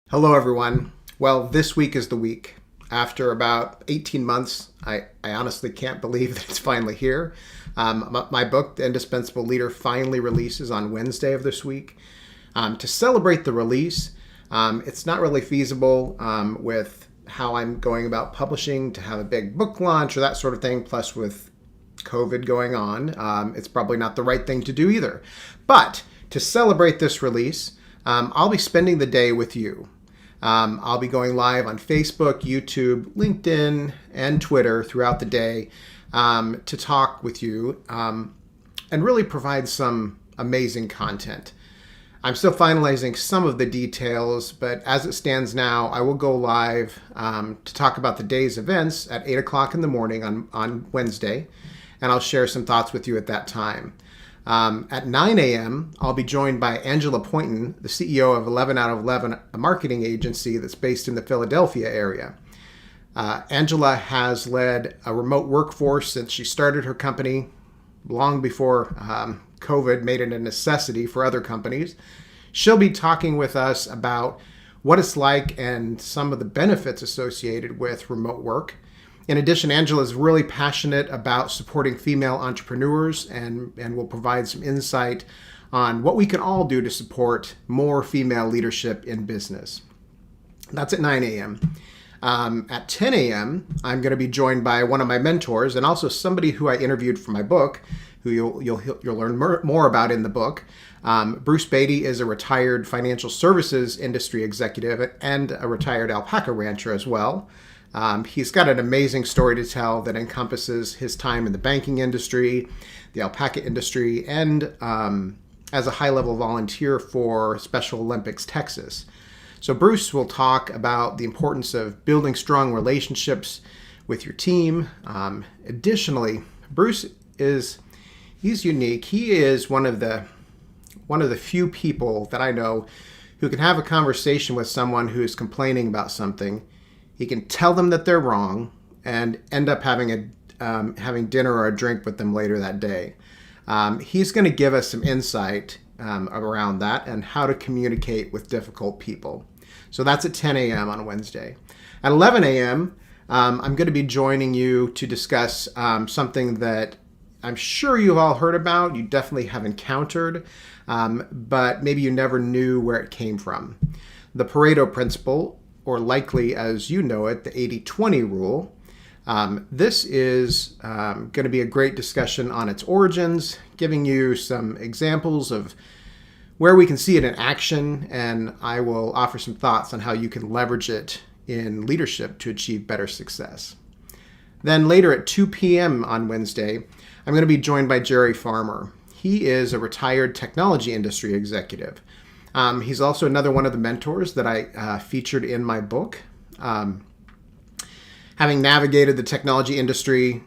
Hello, everyone. Well, this week is the week. After about 18 months, I honestly can't believe that it's finally here. My book, The Indispensable Leader, finally releases on Wednesday of this week. To celebrate the release, it's not really feasible with how I'm going about publishing to have a big book launch or that sort of thing. Plus, with COVID going on, it's probably not the right thing to do either. But to celebrate this release, I'll be spending the day with you. I'll be going live on Facebook, YouTube, LinkedIn, and Twitter throughout the day to talk with you and really provide some amazing content. I'm still finalizing some of the details, but as it stands now, I will go live to talk about the day's events at 8 o'clock in the morning on Wednesday, and I'll share some thoughts with you at that time. At 9 a.m., I'll be joined by Angela Poynton, the CEO of 11 out of 11, a marketing agency that's based in the Philadelphia area. Angela has led a remote workforce since she started her company long before COVID made it a necessity for other companies. She'll be talking with us about what it's like and some of the benefits associated with remote work. In addition, Angela is really passionate about supporting female entrepreneurs and will provide some insight on what we can all do to support more female leadership in business. That's at 9 a.m. At 10 a.m., I'm going to be joined by one of my mentors and also somebody who I interviewed for my book, who you'll learn more about in the book. Bruce Beatty is a retired financial services industry executive and a retired alpaca rancher as well. He's got an amazing story to tell that encompasses his time in the banking industry, the alpaca industry, and as a high-level volunteer for Special Olympics Texas. So Bruce will talk about the importance of building strong relationships with your team. Additionally, Bruce he's unique. He is one of the few people that I know who can have a conversation with someone who is complaining about something. He can tell them that they're wrong and end up having dinner or a drink with them later that day. He's going to give us some insight around that and how to communicate with difficult people. So that's at 10 a.m. on Wednesday. At 11 a.m., I'm going to be joining you to discuss something that I'm sure you've all heard about, you definitely have encountered, but maybe you never knew where it came from. The Pareto principle, or likely as you know it, the 80-20 rule. This is going to be a great discussion on its origins, giving you some examples of where we can see it in action, and I will offer some thoughts on how you can leverage it in leadership to achieve better success. Then later at 2 p.m. on Wednesday, I'm going to be joined by Jerry Farmer. He is a retired technology industry executive. He's also another one of the mentors that I featured in my book. Having navigated the technology industry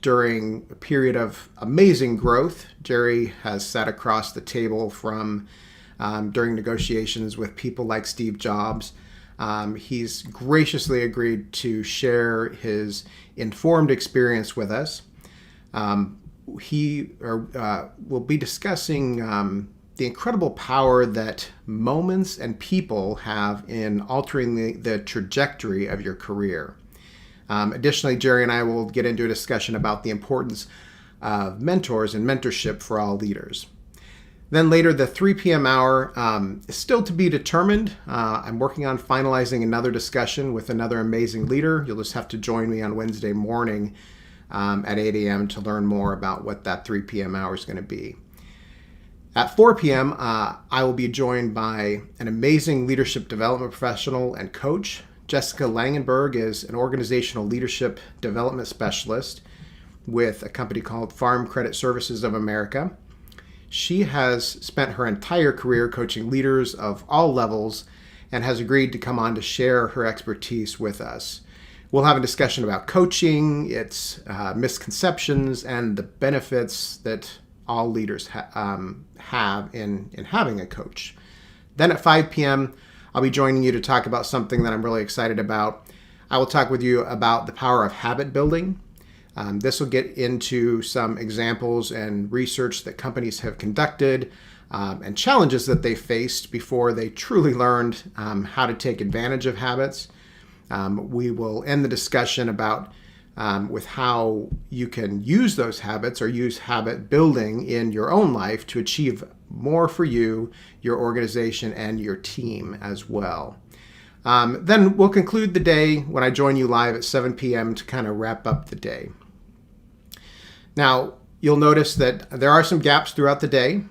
during a period of amazing growth, Jerry has sat across the table from during negotiations with people like Steve Jobs. He's graciously agreed to share his informed experience with us. He will be discussing the incredible power that moments and people have in altering the trajectory of your career. Additionally, Jerry and I will get into a discussion about the importance of mentors and mentorship for all leaders. Then later, the 3 p.m. hour is still to be determined. I'm working on finalizing another discussion with another amazing leader. You'll just have to join me on Wednesday morning at 8 a.m. to learn more about what that 3 p.m. hour is going to be. At 4 p.m., I will be joined by an amazing leadership development professional and coach. Jessica Langenberg is an organizational leadership development specialist with a company called Farm Credit Services of America. She has spent her entire career coaching leaders of all levels and has agreed to come on to share her expertise with us. We'll have a discussion about coaching, its misconceptions, and the benefits that all leaders have in having a coach. Then at 5 p.m., I'll be joining you to talk about something that I'm really excited about. I will talk with you about the power of habit building. This will get into some examples and research that companies have conducted and challenges that they faced before they truly learned how to take advantage of habits. We will end the discussion about with how you can use those habits or use habit building in your own life to achieve more for you, your organization, and your team as well. Then we'll conclude the day when I join you live at 7 p.m. to kind of wrap up the day. Now, you'll notice that there are some gaps throughout the day.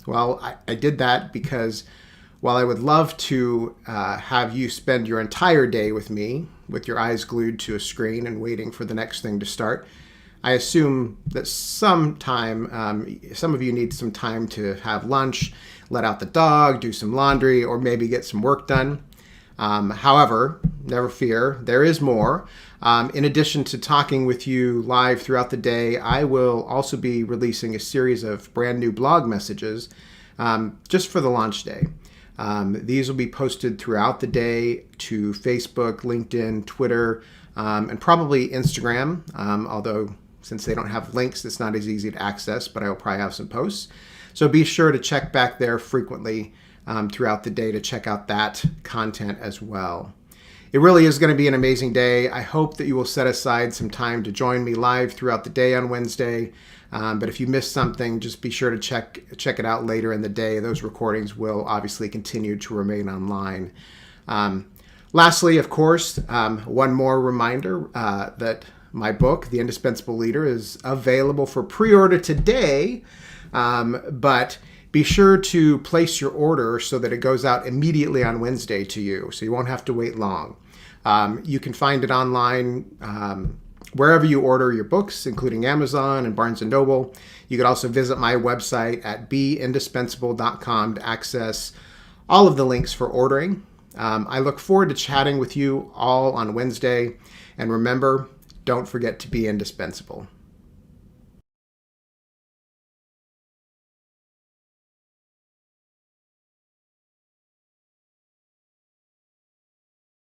Well, I did that because while I would love to have you spend your entire day with me, with your eyes glued to a screen and waiting for the next thing to start, I assume that some of you need some time to have lunch, let out the dog, do some laundry, or maybe get some work done. However, never fear, there is more. In addition to talking with you live throughout the day, I will also be releasing a series of brand new blog messages just for the launch day. These will be posted throughout the day to Facebook, LinkedIn, Twitter, and probably Instagram, although since they don't have links, it's not as easy to access, but I will probably have some posts. So be sure to check back there frequently throughout the day to check out that content as well. It really is going to be an amazing day. I hope that you will set aside some time to join me live throughout the day on Wednesday. But if you missed something, just be sure to check it out later in the day. Those recordings will obviously continue to remain online. Lastly, of course, one more reminder that my book, The Indispensable Leader, is available for pre-order today. But be sure to place your order so that it goes out immediately on Wednesday to you, so you won't have to wait long. You can find it online wherever you order your books, including Amazon and Barnes & Noble. You could also visit my website at beindispensable.com to access all of the links for ordering. I look forward to chatting with you all on Wednesday. And remember, don't forget to be indispensable.